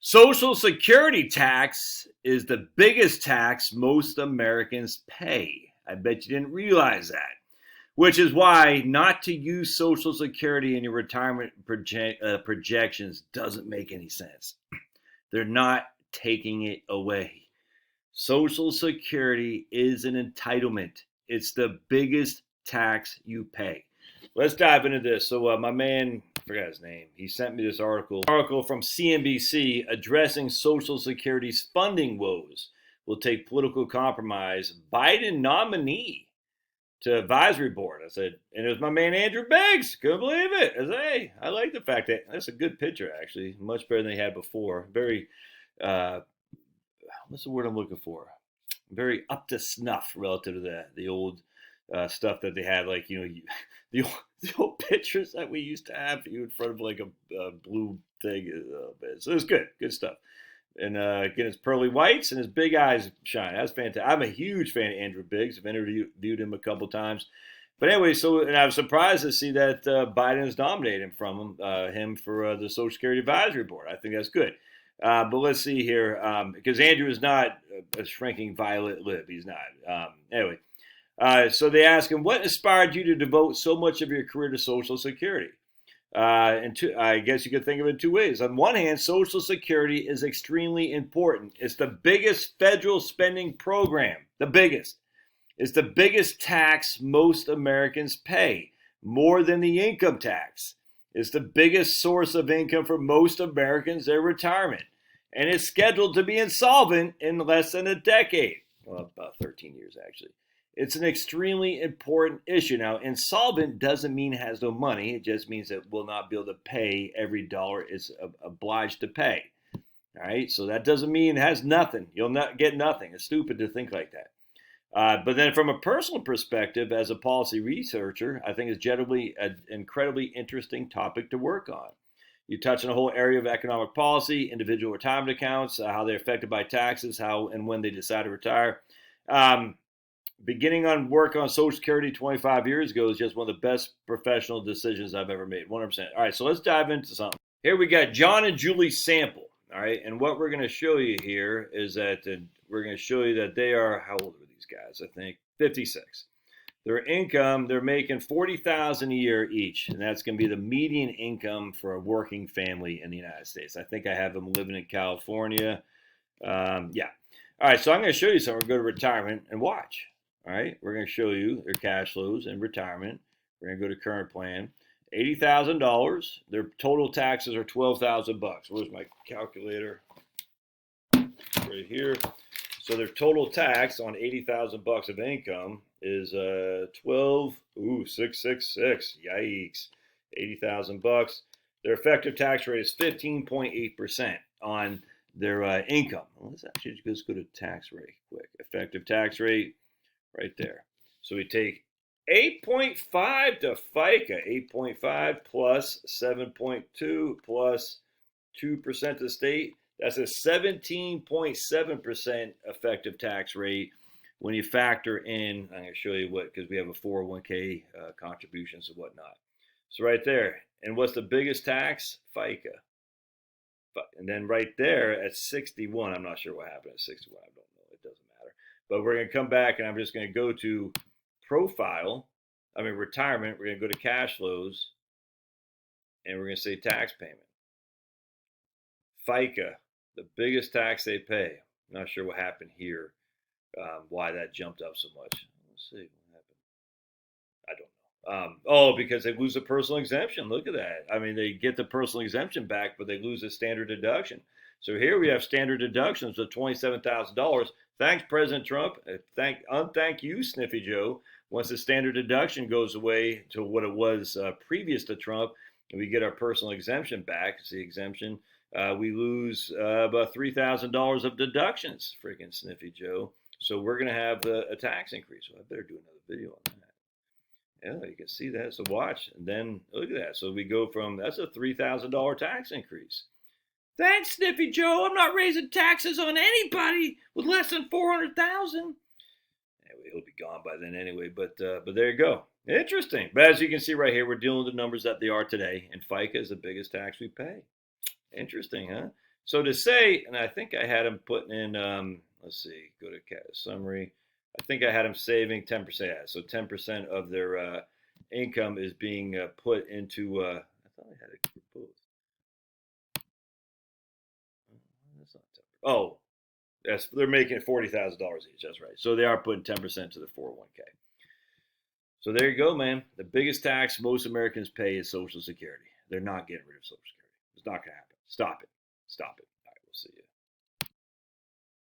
Social Security tax is the biggest tax most Americans pay. I bet you didn't realize that. Which is why not to use Social Security in your retirement projections doesn't make any sense. They're not taking it away. Social Security is an entitlement. It's the biggest tax you pay. Let's dive into this. So my man, I forgot his name, he sent me this article from CNBC addressing Social Security's funding woes will take political compromise. Biden nominee to advisory board. I said, and it was my man Andrew Biggs. Couldn't believe it. I said, hey, I like the fact that that's a good picture, actually. Much better than they had before. Very, what's the word I'm looking for? Very up to snuff relative to the old stuff that they had, like, the old pictures that we used to have you in front of like a blue thing. So it was good stuff. And again, his pearly whites and his big eyes shine. That's fantastic. I'm a huge fan of Andrew Biggs. I've interviewed him a couple times. But anyway, and I was surprised to see that Biden has nominated him for the Social Security Advisory Board. I think that's good. But let's see here, because Andrew is not a shrinking violet lip. He's not. Anyway, so they ask him, what inspired you to devote so much of your career to Social Security? I guess you could think of it in two ways. On one hand, Social Security is extremely important. It's the biggest federal spending program, the biggest. It's the biggest tax most Americans pay, more than the income tax. It's the biggest source of income for most Americans, their retirement. And it's scheduled to be insolvent in less than a decade. Well, about 13 years, actually. It's an extremely important issue. Now, insolvent doesn't mean it has no money. It just means it will not be able to pay every dollar it's obliged to pay. All right, so that doesn't mean it has nothing. You'll not get nothing. It's stupid to think like that. But then from a personal perspective, as a policy researcher, I think it's generally an incredibly interesting topic to work on. You touch on a whole area of economic policy, individual retirement accounts, how they're affected by taxes, how and when they decide to retire. Beginning on work on Social Security 25 years ago is just one of the best professional decisions I've ever made, 100%. All right, so let's dive into something. Here we got John and Julie Sample, all right? And what we're going to show you here is that we're going to show you that they are, how old are these guys? I think 56. Their income, they're making $40,000 a year each, and that's going to be the median income for a working family in the United States. I think I have them living in California. Yeah. All right, so I'm going to show you something. We're going to go to retirement and watch. All right, we're going to show you their cash flows and retirement. We're going to go to current plan. $80,000. Their total taxes are $12,000. Where's my calculator? Right here. So their total tax on $80,000 of income is 666. Yikes! $80,000. Their effective tax rate is 15.8% on their income. Well, let's actually just go to tax rate quick. Effective tax rate. Right there. So we take 8.5 to FICA, 8.5 plus 7.2 plus 2% to state. That's a 17.7% effective tax rate when you factor in, I'm going to show you what, because we have a 401k contributions and whatnot. So right there. And what's the biggest tax? FICA. And then right there at 61, I'm not sure what happened at 61. I don't know. It doesn't matter. But we're going to come back and I'm just going to go to retirement. We're going to go to cash flows and we're going to say tax payment. FICA, the biggest tax they pay. I'm not sure what happened here, why that jumped up so much. Let's see what happened. I don't know. Because they lose the personal exemption. Look at that. I mean, they get the personal exemption back, but they lose the standard deduction. So here we have standard deductions of $27,000. Thanks, President Trump. Unthank you, Sniffy Joe. Once the standard deduction goes away to what it was previous to Trump, and we get our personal exemption back, it's the exemption, we lose about $3,000 of deductions, freaking Sniffy Joe. So we're going to have a tax increase. So I better do another video on that. Yeah, you can see that. So watch. And then look at that. So we go from, that's a $3,000 tax increase. Thanks, Sniffy Joe. I'm not raising taxes on anybody with less than $400,000. Anyway, he'll be gone by then anyway. But there you go. Interesting. But as you can see right here, we're dealing with the numbers that they are today, and FICA is the biggest tax we pay. Interesting, huh? So to say, and I think I had him putting in, let's see, go to summary. I think I had them saving 10%. Yeah, so 10% of their income is being put into. I thought I had it for both. That's not 10. Oh, yes, they're making $40,000 each. That's right. So they are putting 10% to the 401k. So there you go, man. The biggest tax most Americans pay is Social Security. They're not getting rid of Social Security. It's not going to happen. Stop it. Stop it.